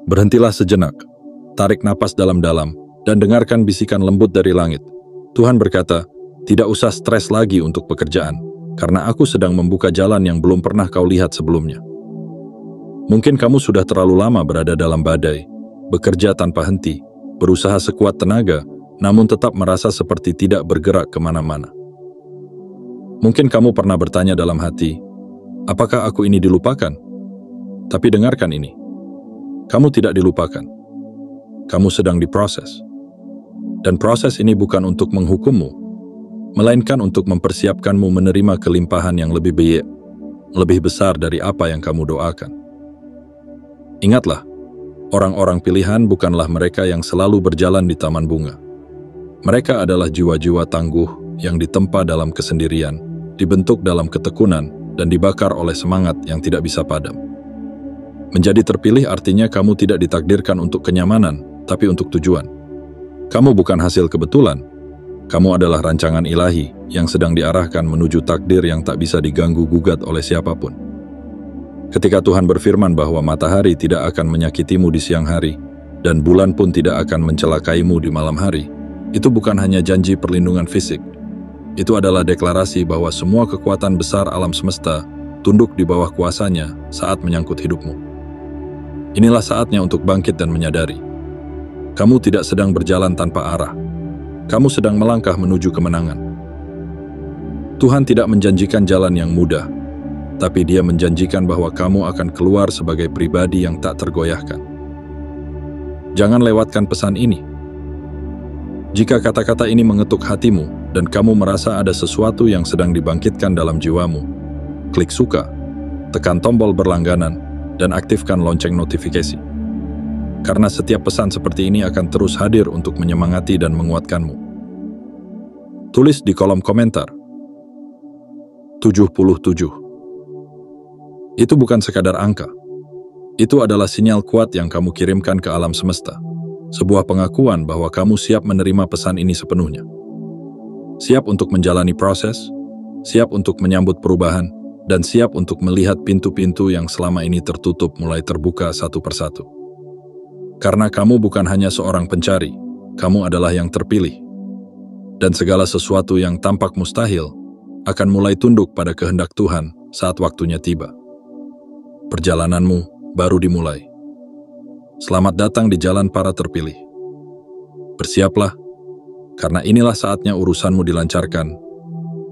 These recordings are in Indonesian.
Berhentilah sejenak, tarik napas dalam-dalam, dan dengarkan bisikan lembut dari langit. Tuhan berkata, tidak usah stres lagi untuk pekerjaan, karena aku sedang membuka jalan yang belum pernah kau lihat sebelumnya. Mungkin kamu sudah terlalu lama berada dalam badai, bekerja tanpa henti, berusaha sekuat tenaga, namun tetap merasa seperti tidak bergerak kemana-mana. Mungkin kamu pernah bertanya dalam hati, apakah aku ini dilupakan? Tapi dengarkan ini, kamu tidak dilupakan. Kamu sedang diproses. Dan proses ini bukan untuk menghukummu, melainkan untuk mempersiapkanmu menerima kelimpahan yang lebih besar dari apa yang kamu doakan. Ingatlah, orang-orang pilihan bukanlah mereka yang selalu berjalan di taman bunga. Mereka adalah jiwa-jiwa tangguh yang ditempa dalam kesendirian, dibentuk dalam ketekunan, dan dibakar oleh semangat yang tidak bisa padam. Menjadi terpilih artinya kamu tidak ditakdirkan untuk kenyamanan, tapi untuk tujuan. Kamu bukan hasil kebetulan. Kamu adalah rancangan ilahi yang sedang diarahkan menuju takdir yang tak bisa diganggu-gugat oleh siapapun. Ketika Tuhan berfirman bahwa matahari tidak akan menyakitimu di siang hari, dan bulan pun tidak akan mencelakaimu di malam hari, itu bukan hanya janji perlindungan fisik. Itu adalah deklarasi bahwa semua kekuatan besar alam semesta tunduk di bawah kuasanya saat menyangkut hidupmu. Inilah saatnya untuk bangkit dan menyadari. Kamu tidak sedang berjalan tanpa arah. Kamu sedang melangkah menuju kemenangan. Tuhan tidak menjanjikan jalan yang mudah, tapi Dia menjanjikan bahwa kamu akan keluar sebagai pribadi yang tak tergoyahkan. Jangan lewatkan pesan ini. Jika kata-kata ini mengetuk hatimu dan kamu merasa ada sesuatu yang sedang dibangkitkan dalam jiwamu, klik suka, tekan tombol berlangganan, dan aktifkan lonceng notifikasi. Karena setiap pesan seperti ini akan terus hadir untuk menyemangati dan menguatkanmu. Tulis di kolom komentar. 77. Itu bukan sekadar angka. Itu adalah sinyal kuat yang kamu kirimkan ke alam semesta. Sebuah pengakuan bahwa kamu siap menerima pesan ini sepenuhnya. Siap untuk menjalani proses, siap untuk menyambut perubahan, dan siap untuk melihat pintu-pintu yang selama ini tertutup mulai terbuka satu persatu. Karena kamu bukan hanya seorang pencari, kamu adalah yang terpilih. Dan segala sesuatu yang tampak mustahil akan mulai tunduk pada kehendak Tuhan saat waktunya tiba. Perjalananmu baru dimulai. Selamat datang di jalan para terpilih. Bersiaplah, karena inilah saatnya urusanmu dilancarkan,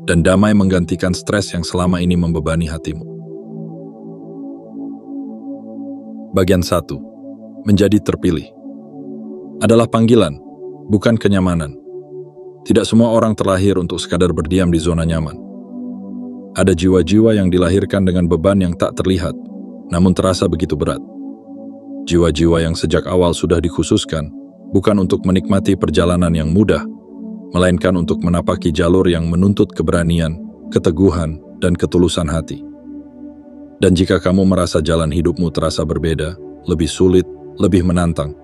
dan damai menggantikan stres yang selama ini membebani hatimu. Bagian 1. Menjadi terpilih. Adalah panggilan, bukan kenyamanan. Tidak semua orang terlahir untuk sekadar berdiam di zona nyaman. Ada jiwa-jiwa yang dilahirkan dengan beban yang tak terlihat, namun terasa begitu berat. Jiwa-jiwa yang sejak awal sudah dikhususkan, bukan untuk menikmati perjalanan yang mudah, melainkan untuk menapaki jalur yang menuntut keberanian, keteguhan, dan ketulusan hati. Dan jika kamu merasa jalan hidupmu terasa berbeda, lebih sulit, lebih menantang,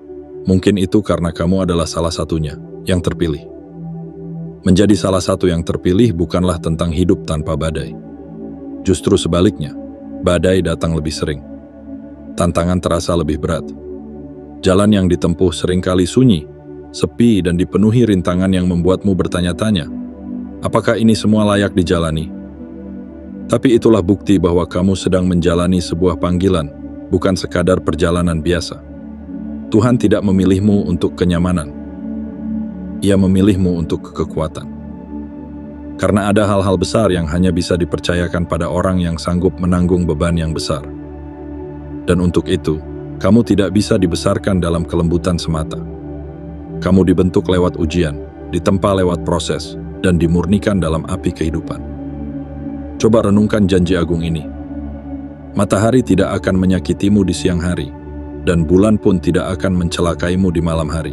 mungkin itu karena kamu adalah salah satunya, yang terpilih. Menjadi salah satu yang terpilih bukanlah tentang hidup tanpa badai. Justru sebaliknya, badai datang lebih sering. Tantangan terasa lebih berat. Jalan yang ditempuh seringkali sunyi, sepi, dan dipenuhi rintangan yang membuatmu bertanya-tanya, apakah ini semua layak dijalani? Tapi itulah bukti bahwa kamu sedang menjalani sebuah panggilan, bukan sekadar perjalanan biasa. Tuhan tidak memilihmu untuk kenyamanan. Ia memilihmu untuk kekuatan. Karena ada hal-hal besar yang hanya bisa dipercayakan pada orang yang sanggup menanggung beban yang besar. Dan untuk itu, kamu tidak bisa dibesarkan dalam kelembutan semata. Kamu dibentuk lewat ujian, ditempa lewat proses, dan dimurnikan dalam api kehidupan. Coba renungkan janji agung ini. Matahari tidak akan menyakitimu di siang hari, dan bulan pun tidak akan mencelakaimu di malam hari.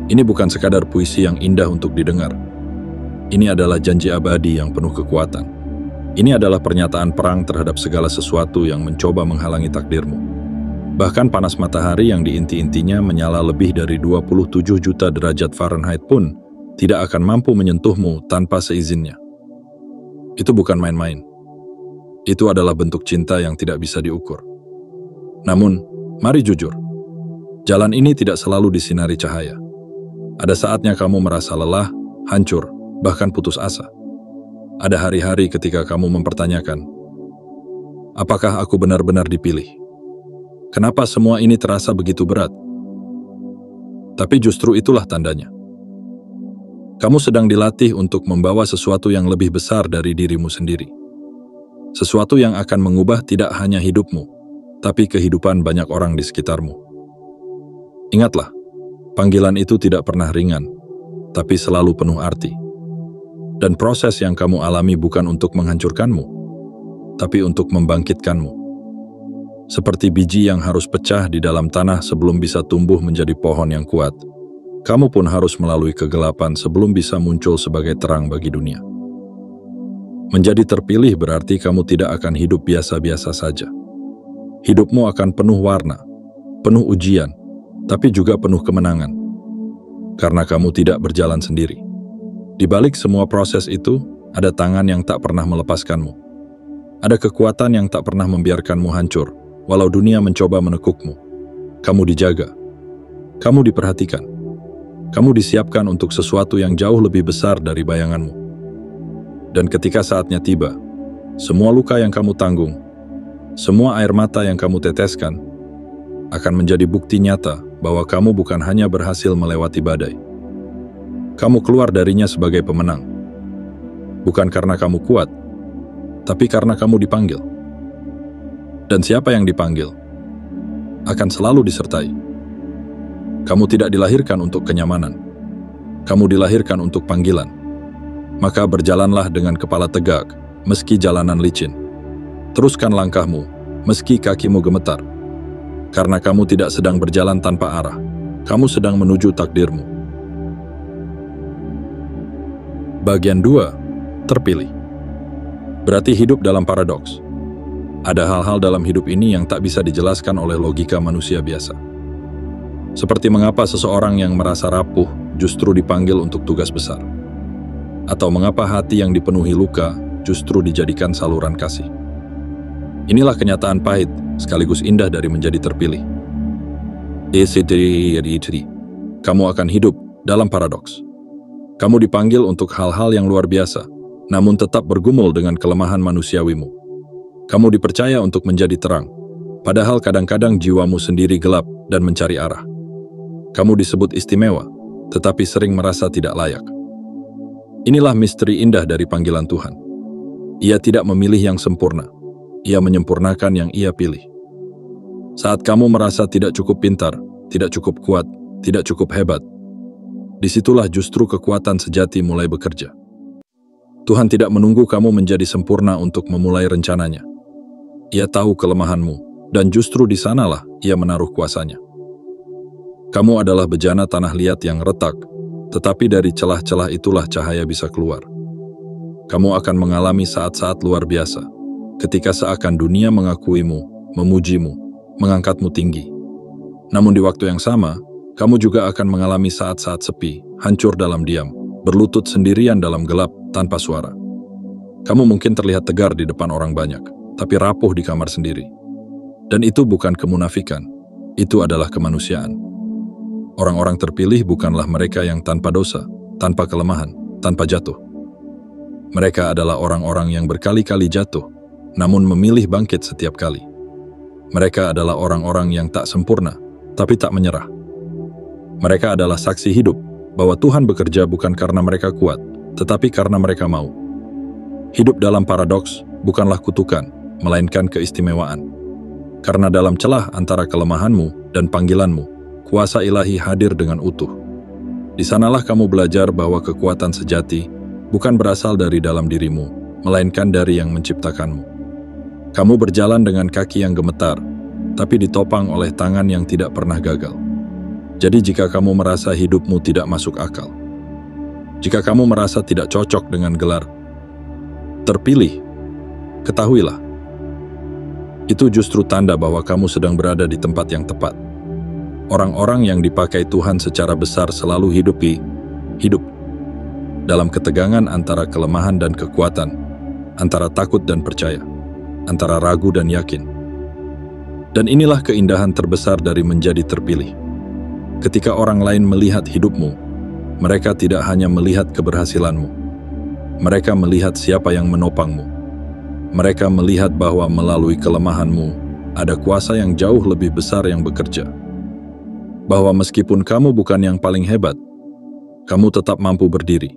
Ini bukan sekadar puisi yang indah untuk didengar. Ini adalah janji abadi yang penuh kekuatan. Ini adalah pernyataan perang terhadap segala sesuatu yang mencoba menghalangi takdirmu. Bahkan panas matahari yang diinti-intinya menyala lebih dari 27 juta derajat Fahrenheit pun tidak akan mampu menyentuhmu tanpa seizinnya. Itu bukan main-main. Itu adalah bentuk cinta yang tidak bisa diukur. Namun, Mari jujur, jalan ini tidak selalu disinari cahaya. Ada saatnya kamu merasa lelah, hancur, bahkan putus asa. Ada hari-hari ketika kamu mempertanyakan, apakah aku benar-benar dipilih? Kenapa semua ini terasa begitu berat? Tapi justru itulah tandanya. Kamu sedang dilatih untuk membawa sesuatu yang lebih besar dari dirimu sendiri. Sesuatu yang akan mengubah tidak hanya hidupmu, tapi kehidupan banyak orang di sekitarmu. Ingatlah, panggilan itu tidak pernah ringan, tapi selalu penuh arti. Dan proses yang kamu alami bukan untuk menghancurkanmu, tapi untuk membangkitkanmu. Seperti biji yang harus pecah di dalam tanah sebelum bisa tumbuh menjadi pohon yang kuat, kamu pun harus melalui kegelapan sebelum bisa muncul sebagai terang bagi dunia. Menjadi terpilih berarti kamu tidak akan hidup biasa-biasa saja. Hidupmu akan penuh warna, penuh ujian, tapi juga penuh kemenangan. Karena kamu tidak berjalan sendiri. Di balik semua proses itu, ada tangan yang tak pernah melepaskanmu. Ada kekuatan yang tak pernah membiarkanmu hancur, walau dunia mencoba menekukmu. Kamu dijaga. Kamu diperhatikan. Kamu disiapkan untuk sesuatu yang jauh lebih besar dari bayanganmu. Dan ketika saatnya tiba, semua luka yang kamu tanggung, semua air mata yang kamu teteskan, akan menjadi bukti nyata bahwa kamu bukan hanya berhasil melewati badai. Kamu keluar darinya sebagai pemenang. Bukan karena kamu kuat, tapi karena kamu dipanggil. Dan siapa yang dipanggil, akan selalu disertai. Kamu tidak dilahirkan untuk kenyamanan. Kamu dilahirkan untuk panggilan. Maka berjalanlah dengan kepala tegak, meski jalanan licin. Teruskan langkahmu, meski kakimu gemetar. Karena kamu tidak sedang berjalan tanpa arah. Kamu sedang menuju takdirmu. Bagian 2. Terpilih. Berarti hidup dalam paradoks. Ada hal-hal dalam hidup ini yang tak bisa dijelaskan oleh logika manusia biasa. Seperti mengapa seseorang yang merasa rapuh justru dipanggil untuk tugas besar. Atau mengapa hati yang dipenuhi luka justru dijadikan saluran kasih. Inilah kenyataan pahit sekaligus indah dari menjadi terpilih. Kamu akan hidup dalam paradoks. Kamu dipanggil untuk hal-hal yang luar biasa, namun tetap bergumul dengan kelemahan manusiawimu. Kamu dipercaya untuk menjadi terang, padahal kadang-kadang jiwamu sendiri gelap dan mencari arah. Kamu disebut istimewa, tetapi sering merasa tidak layak. Inilah misteri indah dari panggilan Tuhan. Ia tidak memilih yang sempurna. Ia menyempurnakan yang Ia pilih. Saat kamu merasa tidak cukup pintar, tidak cukup kuat, tidak cukup hebat, disitulah justru kekuatan sejati mulai bekerja. Tuhan tidak menunggu kamu menjadi sempurna untuk memulai rencananya. Ia tahu kelemahanmu, dan justru di sanalah Ia menaruh kuasanya. Kamu adalah bejana tanah liat yang retak, tetapi dari celah-celah itulah cahaya bisa keluar. Kamu akan mengalami saat-saat luar biasa, ketika seakan dunia mengakuimu, memujimu, mengangkatmu tinggi. Namun di waktu yang sama, kamu juga akan mengalami saat-saat sepi, hancur dalam diam, berlutut sendirian dalam gelap tanpa suara. Kamu mungkin terlihat tegar di depan orang banyak, tapi rapuh di kamar sendiri. Dan itu bukan kemunafikan, itu adalah kemanusiaan. Orang-orang terpilih bukanlah mereka yang tanpa dosa, tanpa kelemahan, tanpa jatuh. Mereka adalah orang-orang yang berkali-kali jatuh, namun memilih bangkit setiap kali. Mereka adalah orang-orang yang tak sempurna, tapi tak menyerah. Mereka adalah saksi hidup bahwa Tuhan bekerja bukan karena mereka kuat, tetapi karena mereka mau. Hidup dalam paradoks bukanlah kutukan, melainkan keistimewaan. Karena dalam celah antara kelemahanmu dan panggilanmu, kuasa ilahi hadir dengan utuh. Di sanalah kamu belajar bahwa kekuatan sejati bukan berasal dari dalam dirimu, melainkan dari yang menciptakanmu. Kamu berjalan dengan kaki yang gemetar, tapi ditopang oleh tangan yang tidak pernah gagal. Jadi jika kamu merasa hidupmu tidak masuk akal, jika kamu merasa tidak cocok dengan gelar terpilih, ketahuilah, itu justru tanda bahwa kamu sedang berada di tempat yang tepat. Orang-orang yang dipakai Tuhan secara besar selalu hidup dalam ketegangan antara kelemahan dan kekuatan, antara takut dan percaya, antara ragu dan yakin. Dan inilah keindahan terbesar dari menjadi terpilih. Ketika orang lain melihat hidupmu, mereka tidak hanya melihat keberhasilanmu. Mereka melihat siapa yang menopangmu. Mereka melihat bahwa melalui kelemahanmu, ada kuasa yang jauh lebih besar yang bekerja. Bahwa meskipun kamu bukan yang paling hebat, kamu tetap mampu berdiri.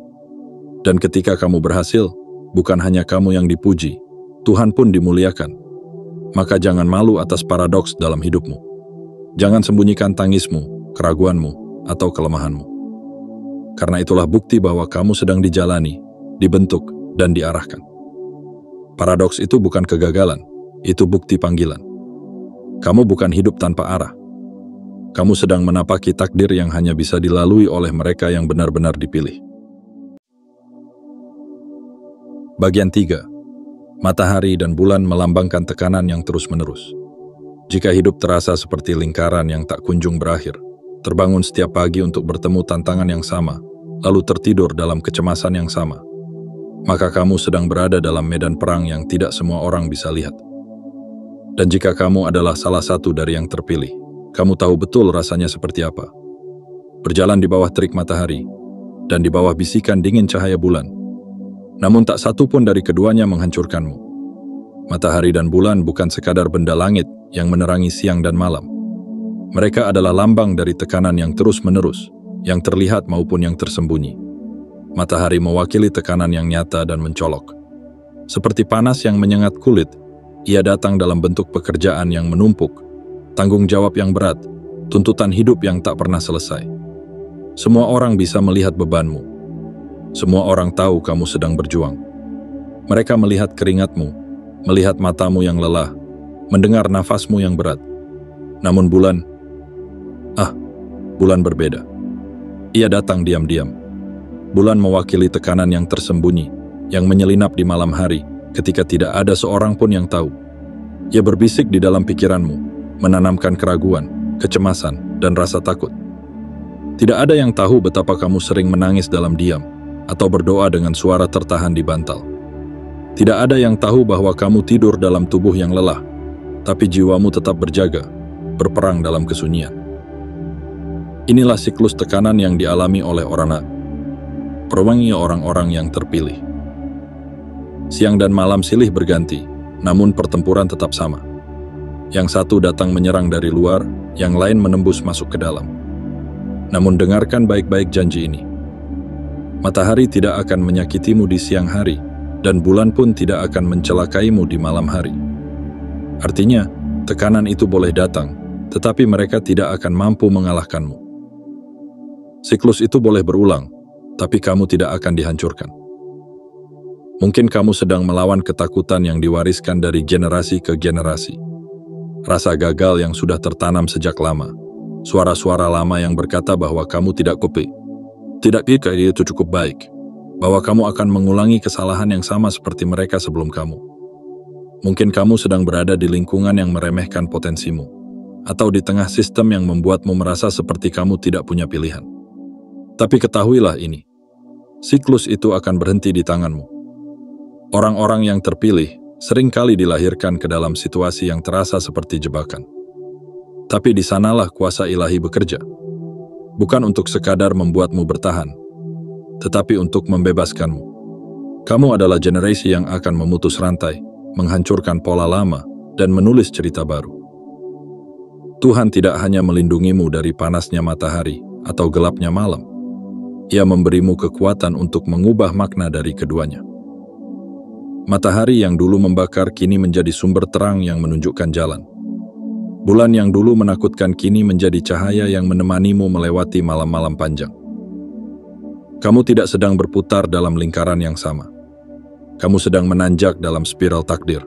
Dan ketika kamu berhasil, bukan hanya kamu yang dipuji, Tuhan pun dimuliakan. Maka jangan malu atas paradoks dalam hidupmu. Jangan sembunyikan tangismu, keraguanmu, atau kelemahanmu. Karena itulah bukti bahwa kamu sedang dijalani, dibentuk, dan diarahkan. Paradoks itu bukan kegagalan, itu bukti panggilan. Kamu bukan hidup tanpa arah. Kamu sedang menapaki takdir yang hanya bisa dilalui oleh mereka yang benar-benar dipilih. Bagian 3. Matahari dan bulan melambangkan tekanan yang terus-menerus. Jika hidup terasa seperti lingkaran yang tak kunjung berakhir, terbangun setiap pagi untuk bertemu tantangan yang sama, lalu tertidur dalam kecemasan yang sama, maka kamu sedang berada dalam medan perang yang tidak semua orang bisa lihat. Dan jika kamu adalah salah satu dari yang terpilih, kamu tahu betul rasanya seperti apa. Berjalan di bawah terik matahari, dan di bawah bisikan dingin cahaya bulan. Namun tak satu pun dari keduanya menghancurkanmu. Matahari dan bulan bukan sekadar benda langit yang menerangi siang dan malam. Mereka adalah lambang dari tekanan yang terus-menerus, yang terlihat maupun yang tersembunyi. Matahari mewakili tekanan yang nyata dan mencolok. Seperti panas yang menyengat kulit, ia datang dalam bentuk pekerjaan yang menumpuk, tanggung jawab yang berat, tuntutan hidup yang tak pernah selesai. Semua orang bisa melihat bebanmu. Semua orang tahu kamu sedang berjuang. Mereka melihat keringatmu, melihat matamu yang lelah, mendengar nafasmu yang berat. Namun bulan berbeda. Ia datang diam-diam. Bulan mewakili tekanan yang tersembunyi, yang menyelinap di malam hari ketika tidak ada seorang pun yang tahu. Ia berbisik di dalam pikiranmu, menanamkan keraguan, kecemasan, dan rasa takut. Tidak ada yang tahu betapa kamu sering menangis dalam diam, atau berdoa dengan suara tertahan di bantal. Tidak ada yang tahu bahwa kamu tidur dalam tubuh yang lelah, tapi jiwamu tetap berjaga, berperang dalam kesunyian. Inilah siklus tekanan yang dialami oleh orang-orang yang terpilih. Siang dan malam silih berganti, namun pertempuran tetap sama. Yang satu datang menyerang dari luar, yang lain menembus masuk ke dalam. Namun dengarkan baik-baik janji ini. Matahari tidak akan menyakitimu di siang hari, dan bulan pun tidak akan mencelakaimu di malam hari. Artinya, tekanan itu boleh datang, tetapi mereka tidak akan mampu mengalahkanmu. Siklus itu boleh berulang, tapi kamu tidak akan dihancurkan. Mungkin kamu sedang melawan ketakutan yang diwariskan dari generasi ke generasi. Rasa gagal yang sudah tertanam sejak lama. Suara-suara lama yang berkata bahwa kamu tidak itu cukup baik, bahwa kamu akan mengulangi kesalahan yang sama seperti mereka sebelum kamu. Mungkin kamu sedang berada di lingkungan yang meremehkan potensimu, atau di tengah sistem yang membuatmu merasa seperti kamu tidak punya pilihan. Tapi ketahuilah ini, siklus itu akan berhenti di tanganmu. Orang-orang yang terpilih seringkali dilahirkan ke dalam situasi yang terasa seperti jebakan. Tapi di sanalah kuasa ilahi bekerja. Bukan untuk sekadar membuatmu bertahan, tetapi untuk membebaskanmu. Kamu adalah generasi yang akan memutus rantai, menghancurkan pola lama, dan menulis cerita baru. Tuhan tidak hanya melindungimu dari panasnya matahari atau gelapnya malam. Ia memberimu kekuatan untuk mengubah makna dari keduanya. Matahari yang dulu membakar kini menjadi sumber terang yang menunjukkan jalan. Bulan yang dulu menakutkan kini menjadi cahaya yang menemanimu melewati malam-malam panjang. Kamu tidak sedang berputar dalam lingkaran yang sama. Kamu sedang menanjak dalam spiral takdir.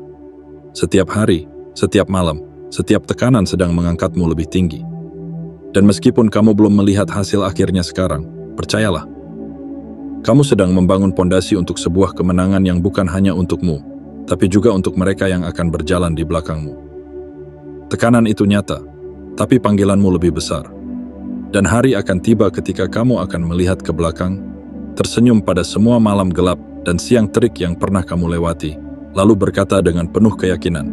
Setiap hari, setiap malam, setiap tekanan sedang mengangkatmu lebih tinggi. Dan meskipun kamu belum melihat hasil akhirnya sekarang, percayalah, kamu sedang membangun pondasi untuk sebuah kemenangan yang bukan hanya untukmu, tapi juga untuk mereka yang akan berjalan di belakangmu. Tekanan itu nyata, tapi panggilanmu lebih besar. Dan hari akan tiba ketika kamu akan melihat ke belakang, tersenyum pada semua malam gelap dan siang terik yang pernah kamu lewati, lalu berkata dengan penuh keyakinan,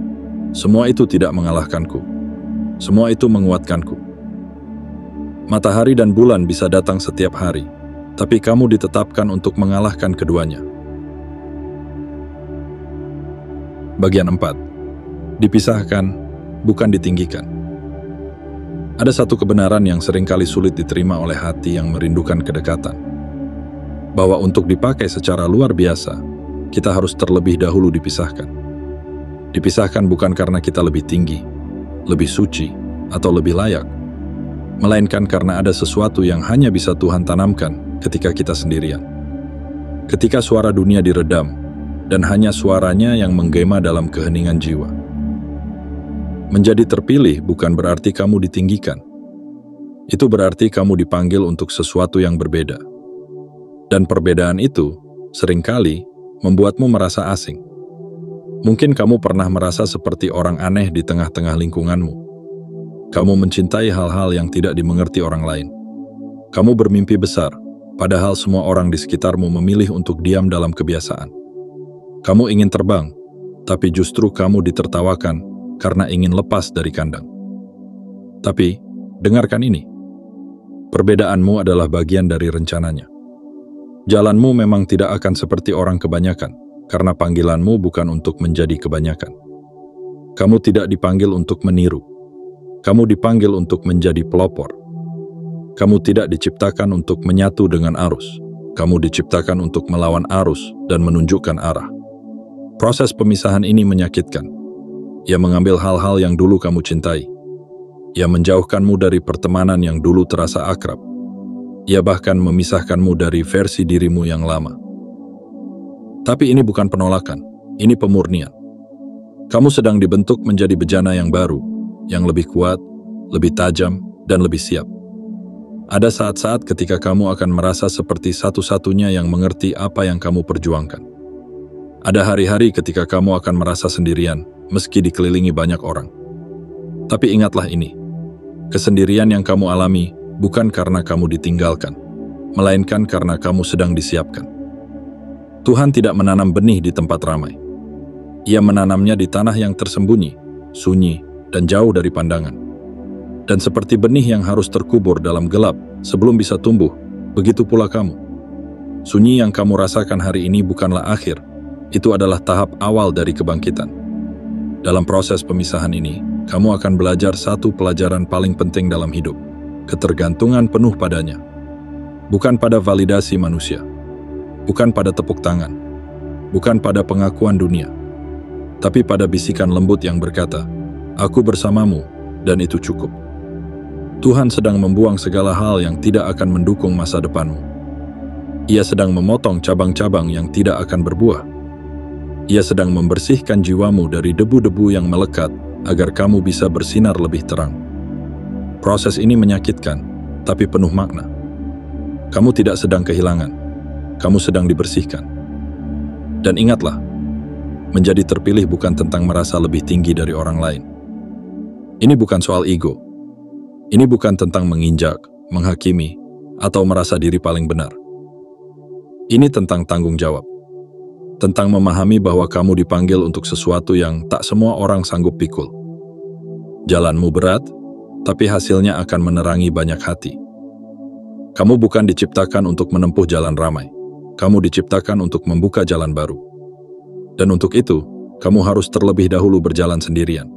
"Semua itu tidak mengalahkanku. Semua itu menguatkanku. Matahari dan bulan bisa datang setiap hari, tapi kamu ditetapkan untuk mengalahkan keduanya. Bagian 4. Dipisahkan, bukan ditinggikan. Ada satu kebenaran yang seringkali sulit diterima oleh hati yang merindukan kedekatan. Bahwa untuk dipakai secara luar biasa, kita harus terlebih dahulu dipisahkan. Dipisahkan bukan karena kita lebih tinggi, lebih suci, atau lebih layak, melainkan karena ada sesuatu yang hanya bisa Tuhan tanamkan ketika kita sendirian. Ketika suara dunia diredam, dan hanya suaranya yang menggema dalam keheningan jiwa. Menjadi terpilih bukan berarti kamu ditinggikan. Itu berarti kamu dipanggil untuk sesuatu yang berbeda. Dan perbedaan itu seringkali membuatmu merasa asing. Mungkin kamu pernah merasa seperti orang aneh di tengah-tengah lingkunganmu. Kamu mencintai hal-hal yang tidak dimengerti orang lain. Kamu bermimpi besar, padahal semua orang di sekitarmu memilih untuk diam dalam kebiasaan. Kamu ingin terbang, tapi justru kamu ditertawakan karena ingin lepas dari kandang. Tapi, dengarkan ini. Perbedaanmu adalah bagian dari rencananya. Jalanmu memang tidak akan seperti orang kebanyakan, karena panggilanmu bukan untuk menjadi kebanyakan. Kamu tidak dipanggil untuk meniru. Kamu dipanggil untuk menjadi pelopor. Kamu tidak diciptakan untuk menyatu dengan arus. Kamu diciptakan untuk melawan arus dan menunjukkan arah. Proses pemisahan ini menyakitkan. Ia mengambil hal-hal yang dulu kamu cintai. Ia menjauhkanmu dari pertemanan yang dulu terasa akrab. Ia bahkan memisahkanmu dari versi dirimu yang lama. Tapi ini bukan penolakan, ini pemurnian. Kamu sedang dibentuk menjadi bejana yang baru, yang lebih kuat, lebih tajam, dan lebih siap. Ada saat-saat ketika kamu akan merasa seperti satu-satunya yang mengerti apa yang kamu perjuangkan. Ada hari-hari ketika kamu akan merasa sendirian, meski dikelilingi banyak orang. Tapi ingatlah ini, kesendirian yang kamu alami bukan karena kamu ditinggalkan, melainkan karena kamu sedang disiapkan. Tuhan tidak menanam benih di tempat ramai. Ia menanamnya di tanah yang tersembunyi, sunyi, dan jauh dari pandangan. Dan seperti benih yang harus terkubur dalam gelap sebelum bisa tumbuh, begitu pula kamu. Sunyi yang kamu rasakan hari ini bukanlah akhir, itu adalah tahap awal dari kebangkitan. Dalam proses pemisahan ini, kamu akan belajar satu pelajaran paling penting dalam hidup, ketergantungan penuh padanya. Bukan pada validasi manusia, bukan pada tepuk tangan, bukan pada pengakuan dunia, tapi pada bisikan lembut yang berkata, "Aku bersamamu, dan itu cukup." Tuhan sedang membuang segala hal yang tidak akan mendukung masa depanmu. Ia sedang memotong cabang-cabang yang tidak akan berbuah. Ia sedang membersihkan jiwamu dari debu-debu yang melekat agar kamu bisa bersinar lebih terang. Proses ini menyakitkan, tapi penuh makna. Kamu tidak sedang kehilangan, kamu sedang dibersihkan. Dan ingatlah, menjadi terpilih bukan tentang merasa lebih tinggi dari orang lain. Ini bukan soal ego. Ini bukan tentang menginjak, menghakimi, atau merasa diri paling benar. Ini tentang tanggung jawab. Tentang memahami bahwa kamu dipanggil untuk sesuatu yang tak semua orang sanggup pikul. Jalanmu berat, tapi hasilnya akan menerangi banyak hati. Kamu bukan diciptakan untuk menempuh jalan ramai. Kamu diciptakan untuk membuka jalan baru. Dan untuk itu, kamu harus terlebih dahulu berjalan sendirian.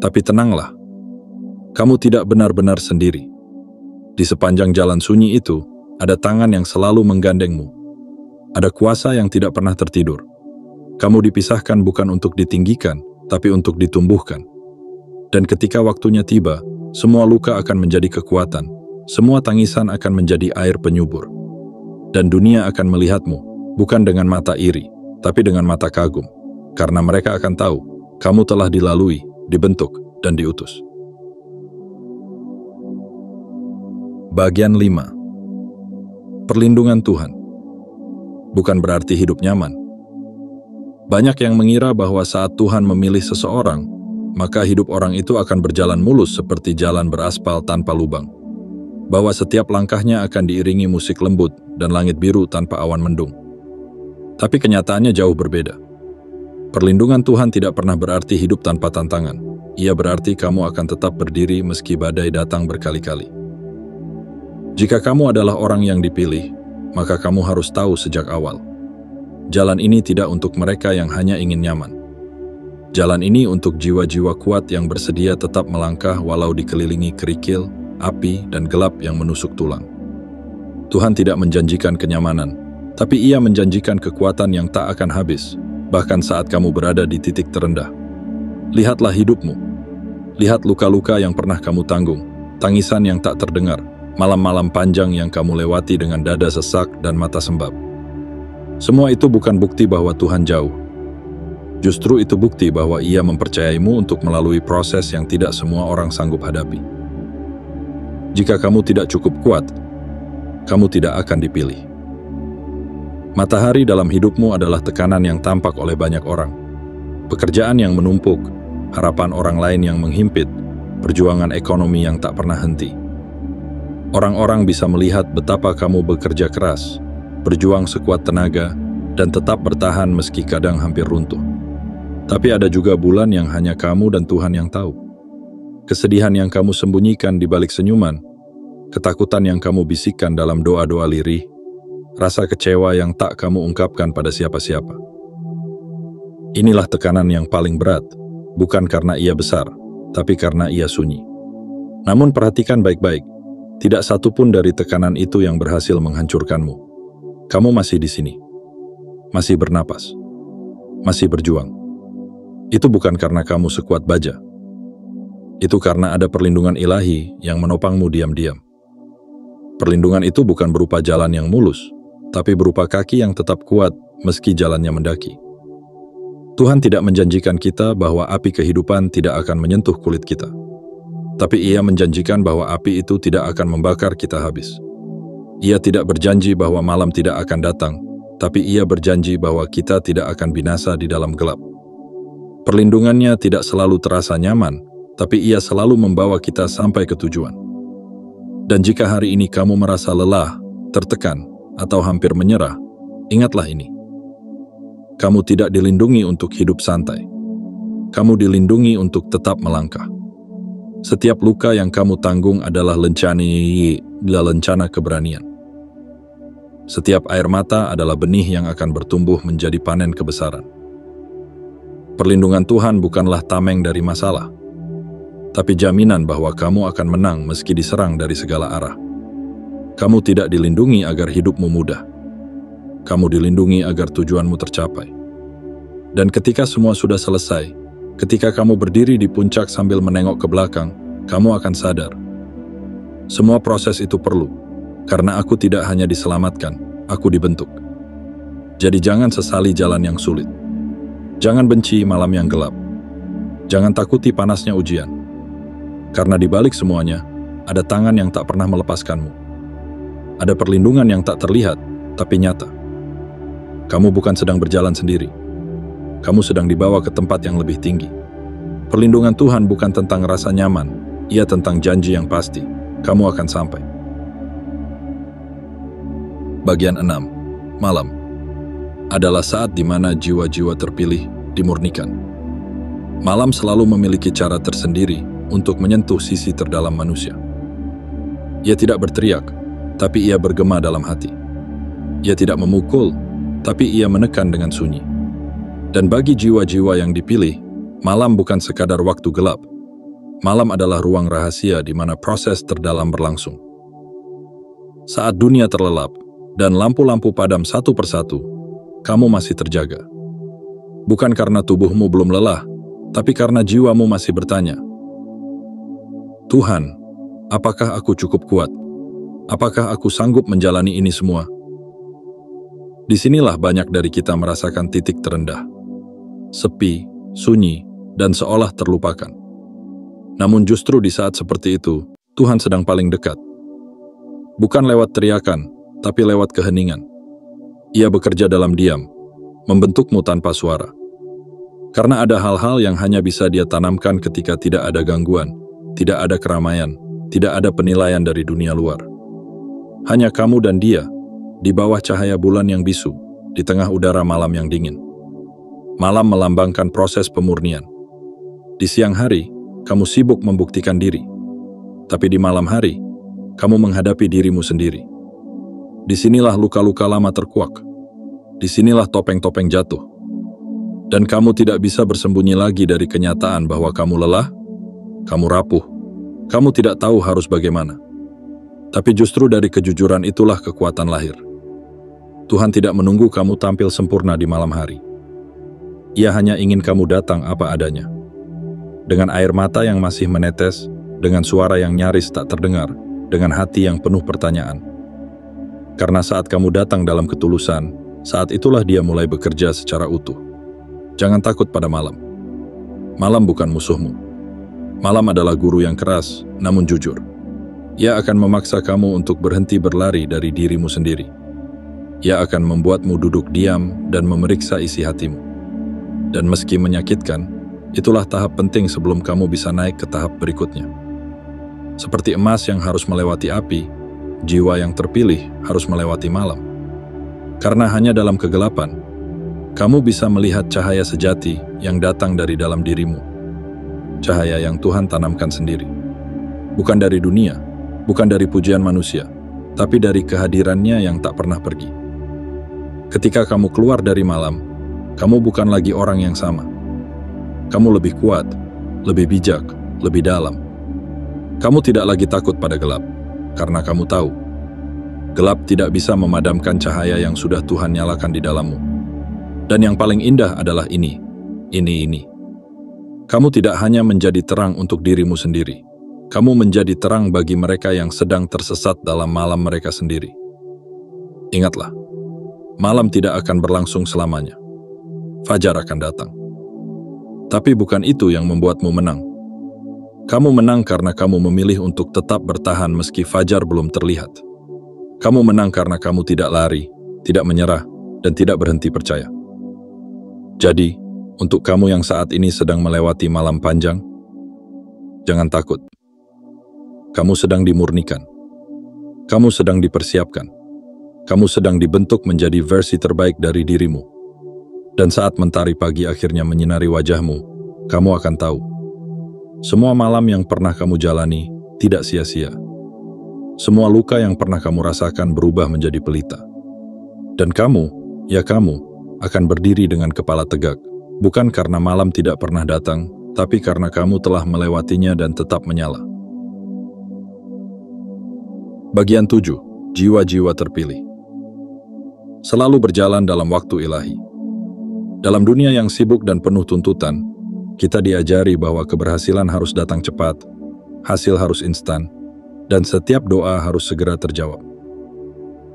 Tapi tenanglah, kamu tidak benar-benar sendiri. Di sepanjang jalan sunyi itu, ada tangan yang selalu menggandengmu. Ada kuasa yang tidak pernah tertidur. Kamu dipisahkan bukan untuk ditinggikan, tapi untuk ditumbuhkan. Dan ketika waktunya tiba, semua luka akan menjadi kekuatan, semua tangisan akan menjadi air penyubur. Dan dunia akan melihatmu, bukan dengan mata iri, tapi dengan mata kagum. Karena mereka akan tahu, kamu telah dilalui, dibentuk, dan diutus. Bagian 5. Perlindungan Tuhan. Bukan berarti hidup nyaman. Banyak yang mengira bahwa saat Tuhan memilih seseorang, maka hidup orang itu akan berjalan mulus seperti jalan beraspal tanpa lubang. Bahwa setiap langkahnya akan diiringi musik lembut dan langit biru tanpa awan mendung. Tapi kenyataannya jauh berbeda. Perlindungan Tuhan tidak pernah berarti hidup tanpa tantangan. ia berarti kamu akan tetap berdiri meski badai datang berkali-kali. Jika kamu adalah orang yang dipilih, maka kamu harus tahu sejak awal. Jalan ini tidak untuk mereka yang hanya ingin nyaman. Jalan ini untuk jiwa-jiwa kuat yang bersedia tetap melangkah walau dikelilingi kerikil, api, dan gelap yang menusuk tulang. Tuhan tidak menjanjikan kenyamanan, tapi Ia menjanjikan kekuatan yang tak akan habis, bahkan saat kamu berada di titik terendah. Lihatlah hidupmu. Lihat luka-luka yang pernah kamu tanggung, tangisan yang tak terdengar, malam-malam panjang yang kamu lewati dengan dada sesak dan mata sembab. Semua itu bukan bukti bahwa Tuhan jauh. Justru itu bukti bahwa Ia mempercayaimu untuk melalui proses yang tidak semua orang sanggup hadapi. Jika kamu tidak cukup kuat, kamu tidak akan dipilih. Matahari dalam hidupmu adalah tekanan yang tampak oleh banyak orang. Pekerjaan yang menumpuk, harapan orang lain yang menghimpit, perjuangan ekonomi yang tak pernah henti. Orang-orang bisa melihat betapa kamu bekerja keras, berjuang sekuat tenaga, dan tetap bertahan meski kadang hampir runtuh. Tapi ada juga bulan yang hanya kamu dan Tuhan yang tahu. Kesedihan yang kamu sembunyikan di balik senyuman, ketakutan yang kamu bisikkan dalam doa-doa lirih, rasa kecewa yang tak kamu ungkapkan pada siapa-siapa. Inilah tekanan yang paling berat, bukan karena ia besar, tapi karena ia sunyi. Namun perhatikan baik-baik, tidak satu pun dari tekanan itu yang berhasil menghancurkanmu. Kamu masih di sini, masih bernapas, masih berjuang. Itu bukan karena kamu sekuat baja. Itu karena ada perlindungan ilahi yang menopangmu diam-diam. Perlindungan itu bukan berupa jalan yang mulus, tapi berupa kaki yang tetap kuat meski jalannya mendaki. Tuhan tidak menjanjikan kita bahwa api kehidupan tidak akan menyentuh kulit kita. Tapi Ia menjanjikan bahwa api itu tidak akan membakar kita habis. Ia tidak berjanji bahwa malam tidak akan datang, tapi Ia berjanji bahwa kita tidak akan binasa di dalam gelap. Perlindungannya tidak selalu terasa nyaman, tapi Ia selalu membawa kita sampai ke tujuan. Dan jika hari ini kamu merasa lelah, tertekan, atau hampir menyerah, ingatlah ini. Kamu tidak dilindungi untuk hidup santai. Kamu dilindungi untuk tetap melangkah. Setiap luka yang kamu tanggung adalah lencana keberanian. Setiap air mata adalah benih yang akan bertumbuh menjadi panen kebesaran. Perlindungan Tuhan bukanlah tameng dari masalah, tapi jaminan bahwa kamu akan menang meski diserang dari segala arah. Kamu tidak dilindungi agar hidupmu mudah. Kamu dilindungi agar tujuanmu tercapai. Dan ketika semua sudah selesai, ketika kamu berdiri di puncak sambil menengok ke belakang, kamu akan sadar. Semua proses itu perlu, karena aku tidak hanya diselamatkan, aku dibentuk. Jadi jangan sesali jalan yang sulit. Jangan benci malam yang gelap. Jangan takuti panasnya ujian. Karena di balik semuanya, ada tangan yang tak pernah melepaskanmu. Ada perlindungan yang tak terlihat, tapi nyata. Kamu bukan sedang berjalan sendiri. Kamu sedang dibawa ke tempat yang lebih tinggi. Perlindungan Tuhan bukan tentang rasa nyaman, ia tentang janji yang pasti. Kamu akan sampai. Bagian 6. Malam adalah saat di mana jiwa-jiwa terpilih dimurnikan. Malam selalu memiliki cara tersendiri untuk menyentuh sisi terdalam manusia. Ia tidak berteriak, tapi ia bergema dalam hati. Ia tidak memukul, tapi ia menekan dengan sunyi. Dan bagi jiwa-jiwa yang dipilih, malam bukan sekadar waktu gelap. Malam adalah ruang rahasia di mana proses terdalam berlangsung. Saat dunia terlelap dan lampu-lampu padam satu persatu, kamu masih terjaga. Bukan karena tubuhmu belum lelah, tapi karena jiwamu masih bertanya, Tuhan, apakah aku cukup kuat? Apakah aku sanggup menjalani ini semua? Disinilah banyak dari kita merasakan titik terendah. Sepi, sunyi, dan seolah terlupakan. Namun justru di saat seperti itu, Tuhan sedang paling dekat. Bukan lewat teriakan, tapi lewat keheningan. Ia bekerja dalam diam, membentukmu tanpa suara. Karena ada hal-hal yang hanya bisa Dia tanamkan ketika tidak ada gangguan, tidak ada keramaian, tidak ada penilaian dari dunia luar. Hanya kamu dan Dia, di bawah cahaya bulan yang bisu, di tengah udara malam yang dingin. Malam melambangkan proses pemurnian. Di siang hari, kamu sibuk membuktikan diri. Tapi di malam hari, kamu menghadapi dirimu sendiri. Disinilah luka-luka lama terkuak. Disinilah topeng-topeng jatuh. Dan kamu tidak bisa bersembunyi lagi dari kenyataan bahwa kamu lelah, kamu rapuh, kamu tidak tahu harus bagaimana. Tapi justru dari kejujuran itulah kekuatan lahir. Tuhan tidak menunggu kamu tampil sempurna di malam hari. Ia hanya ingin kamu datang apa adanya. Dengan air mata yang masih menetes, dengan suara yang nyaris tak terdengar, dengan hati yang penuh pertanyaan. Karena saat kamu datang dalam ketulusan, saat itulah Dia mulai bekerja secara utuh. Jangan takut pada malam. Malam bukan musuhmu. Malam adalah guru yang keras, namun jujur. Ia akan memaksa kamu untuk berhenti berlari dari dirimu sendiri. Ia akan membuatmu duduk diam dan memeriksa isi hatimu. Dan meski menyakitkan, itulah tahap penting sebelum kamu bisa naik ke tahap berikutnya. Seperti emas yang harus melewati api, jiwa yang terpilih harus melewati malam. Karena hanya dalam kegelapan, kamu bisa melihat cahaya sejati yang datang dari dalam dirimu. Cahaya yang Tuhan tanamkan sendiri. Bukan dari dunia, bukan dari pujian manusia, tapi dari kehadirannya yang tak pernah pergi. Ketika kamu keluar dari malam, kamu bukan lagi orang yang sama. Kamu lebih kuat, lebih bijak, lebih dalam. Kamu tidak lagi takut pada gelap, karena kamu tahu, gelap tidak bisa memadamkan cahaya yang sudah Tuhan nyalakan di dalammu. Dan yang paling indah adalah ini. Kamu tidak hanya menjadi terang untuk dirimu sendiri, kamu menjadi terang bagi mereka yang sedang tersesat dalam malam mereka sendiri. Ingatlah, malam tidak akan berlangsung selamanya. Fajar akan datang. Tapi bukan itu yang membuatmu menang. Kamu menang karena kamu memilih untuk tetap bertahan meski fajar belum terlihat. Kamu menang karena kamu tidak lari, tidak menyerah, dan tidak berhenti percaya. Jadi, untuk kamu yang saat ini sedang melewati malam panjang, jangan takut. Kamu sedang dimurnikan. Kamu sedang dipersiapkan. Kamu sedang dibentuk menjadi versi terbaik dari dirimu. Dan saat mentari pagi akhirnya menyinari wajahmu, kamu akan tahu. Semua malam yang pernah kamu jalani tidak sia-sia. Semua luka yang pernah kamu rasakan berubah menjadi pelita. Dan kamu, ya kamu, akan berdiri dengan kepala tegak. Bukan karena malam tidak pernah datang, tapi karena kamu telah melewatinya dan tetap menyala. Bagian 7. Jiwa-jiwa terpilih. Selalu berjalan dalam waktu ilahi. Dalam dunia yang sibuk dan penuh tuntutan, kita diajari bahwa keberhasilan harus datang cepat, hasil harus instan, dan setiap doa harus segera terjawab.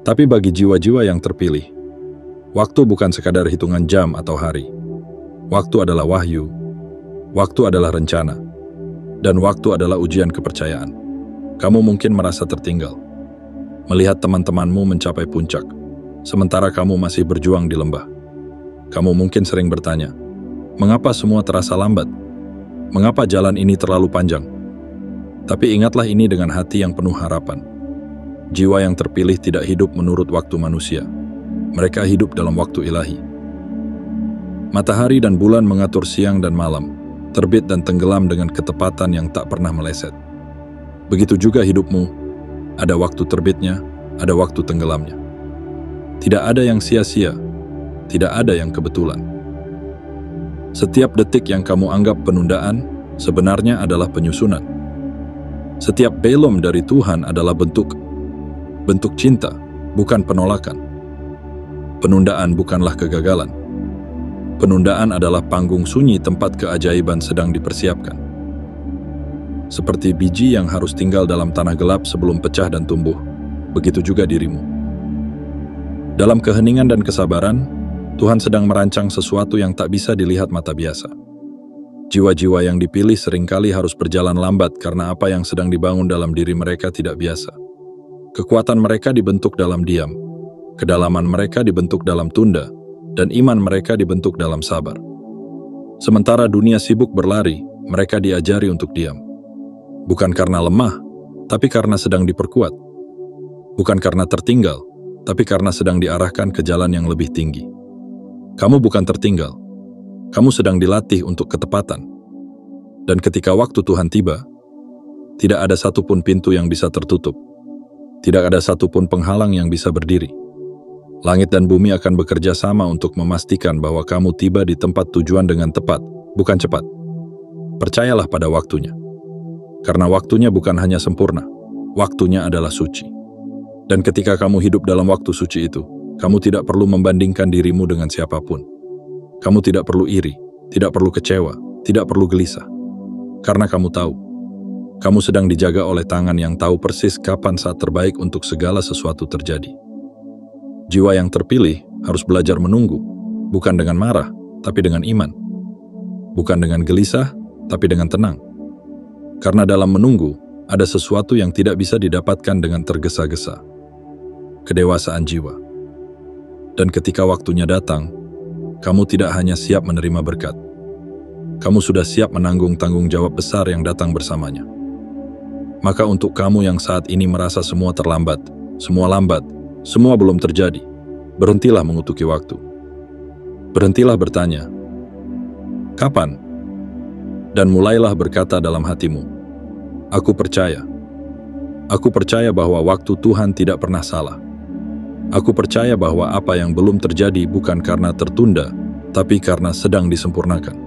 Tapi bagi jiwa-jiwa yang terpilih, waktu bukan sekadar hitungan jam atau hari. Waktu adalah wahyu, waktu adalah rencana, dan waktu adalah ujian kepercayaan. Kamu mungkin merasa tertinggal, melihat teman-temanmu mencapai puncak, sementara kamu masih berjuang di lembah. Kamu mungkin sering bertanya, mengapa semua terasa lambat? Mengapa jalan ini terlalu panjang? Tapi ingatlah ini dengan hati yang penuh harapan. Jiwa yang terpilih tidak hidup menurut waktu manusia. Mereka hidup dalam waktu ilahi. Matahari dan bulan mengatur siang dan malam, terbit dan tenggelam dengan ketepatan yang tak pernah meleset. Begitu juga hidupmu, ada waktu terbitnya, ada waktu tenggelamnya. Tidak ada yang sia-sia, tidak ada yang kebetulan. Setiap detik yang kamu anggap penundaan, sebenarnya adalah penyusunan. Setiap belom dari Tuhan adalah bentuk cinta, bukan penolakan. Penundaan bukanlah kegagalan. Penundaan adalah panggung sunyi tempat keajaiban sedang dipersiapkan. Seperti biji yang harus tinggal dalam tanah gelap sebelum pecah dan tumbuh, begitu juga dirimu. Dalam keheningan dan kesabaran, Tuhan sedang merancang sesuatu yang tak bisa dilihat mata biasa. Jiwa-jiwa yang dipilih seringkali harus berjalan lambat karena apa yang sedang dibangun dalam diri mereka tidak biasa. Kekuatan mereka dibentuk dalam diam, kedalaman mereka dibentuk dalam tunda, dan iman mereka dibentuk dalam sabar. Sementara dunia sibuk berlari, mereka diajari untuk diam. Bukan karena lemah, tapi karena sedang diperkuat. Bukan karena tertinggal, tapi karena sedang diarahkan ke jalan yang lebih tinggi. Kamu bukan tertinggal. Kamu sedang dilatih untuk ketepatan. Dan ketika waktu Tuhan tiba, tidak ada satupun pintu yang bisa tertutup. Tidak ada satupun penghalang yang bisa berdiri. Langit dan bumi akan bekerja sama untuk memastikan bahwa kamu tiba di tempat tujuan dengan tepat, bukan cepat. Percayalah pada waktunya. Karena waktunya bukan hanya sempurna, waktunya adalah suci. Dan ketika kamu hidup dalam waktu suci itu, kamu tidak perlu membandingkan dirimu dengan siapapun. Kamu tidak perlu iri, tidak perlu kecewa, tidak perlu gelisah. Karena kamu tahu, kamu sedang dijaga oleh tangan yang tahu persis kapan saat terbaik untuk segala sesuatu terjadi. Jiwa yang terpilih harus belajar menunggu, bukan dengan marah, tapi dengan iman. Bukan dengan gelisah, tapi dengan tenang. Karena dalam menunggu, ada sesuatu yang tidak bisa didapatkan dengan tergesa-gesa. Kedewasaan jiwa. Dan ketika waktunya datang, kamu tidak hanya siap menerima berkat, kamu sudah siap menanggung tanggung jawab besar yang datang bersamanya. Maka untuk kamu yang saat ini merasa semua terlambat, semua lambat, semua belum terjadi, berhentilah mengutuki waktu. Berhentilah bertanya, kapan? Dan mulailah berkata dalam hatimu, aku percaya. Aku percaya bahwa waktu Tuhan tidak pernah salah. Aku percaya bahwa apa yang belum terjadi bukan karena tertunda, tapi karena sedang disempurnakan.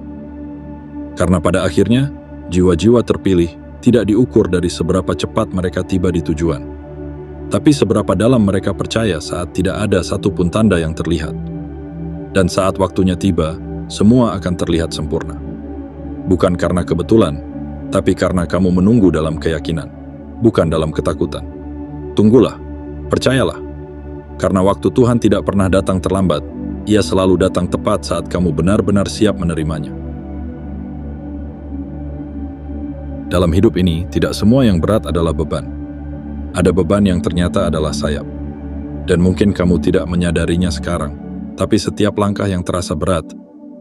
Karena pada akhirnya, jiwa-jiwa terpilih tidak diukur dari seberapa cepat mereka tiba di tujuan, tapi seberapa dalam mereka percaya saat tidak ada satupun tanda yang terlihat. Dan saat waktunya tiba, semua akan terlihat sempurna. Bukan karena kebetulan, tapi karena kamu menunggu dalam keyakinan, bukan dalam ketakutan. Tunggulah, percayalah. Karena waktu Tuhan tidak pernah datang terlambat, Ia selalu datang tepat saat kamu benar-benar siap menerimanya. Dalam hidup ini, tidak semua yang berat adalah beban. Ada beban yang ternyata adalah sayap. Dan mungkin kamu tidak menyadarinya sekarang, tapi setiap langkah yang terasa berat,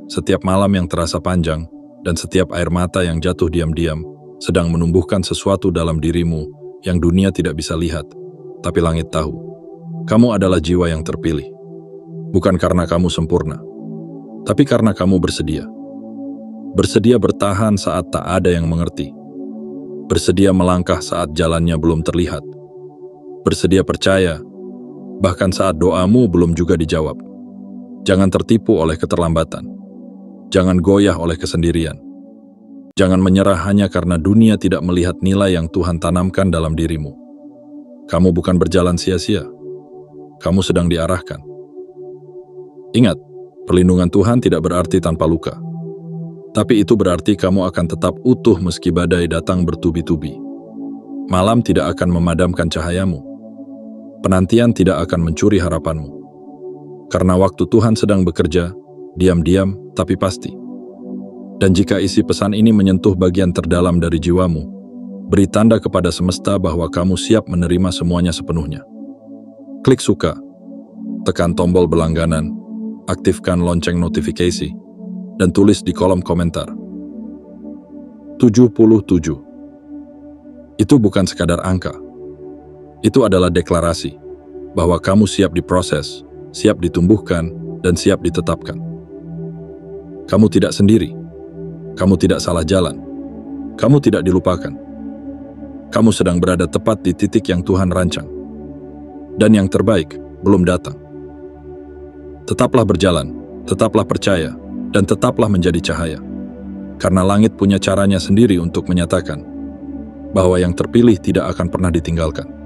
setiap malam yang terasa panjang, dan setiap air mata yang jatuh diam-diam, sedang menumbuhkan sesuatu dalam dirimu yang dunia tidak bisa lihat, tapi langit tahu. Kamu adalah jiwa yang terpilih. Bukan karena kamu sempurna, tapi karena kamu bersedia. Bersedia bertahan saat tak ada yang mengerti. Bersedia melangkah saat jalannya belum terlihat. Bersedia percaya, bahkan saat doamu belum juga dijawab. Jangan tertipu oleh keterlambatan. Jangan goyah oleh kesendirian. Jangan menyerah hanya karena dunia tidak melihat nilai yang Tuhan tanamkan dalam dirimu. Kamu bukan berjalan sia-sia. Kamu sedang diarahkan. Ingat, perlindungan Tuhan tidak berarti tanpa luka. Tapi itu berarti kamu akan tetap utuh meski badai datang bertubi-tubi. Malam tidak akan memadamkan cahayamu. Penantian tidak akan mencuri harapanmu. Karena waktu Tuhan sedang bekerja, diam-diam tapi pasti. Dan jika isi pesan ini menyentuh bagian terdalam dari jiwamu, beri tanda kepada semesta bahwa kamu siap menerima semuanya sepenuhnya. Klik suka, tekan tombol berlangganan, aktifkan lonceng notifikasi, dan tulis di kolom komentar. 77. Itu bukan sekadar angka. Itu adalah deklarasi bahwa kamu siap diproses, siap ditumbuhkan, dan siap ditetapkan. Kamu tidak sendiri. Kamu tidak salah jalan. Kamu tidak dilupakan. Kamu sedang berada tepat di titik yang Tuhan rancang. Dan yang terbaik belum datang. Tetaplah berjalan, tetaplah percaya, dan tetaplah menjadi cahaya. Karena langit punya caranya sendiri untuk menyatakan bahwa yang terpilih tidak akan pernah ditinggalkan.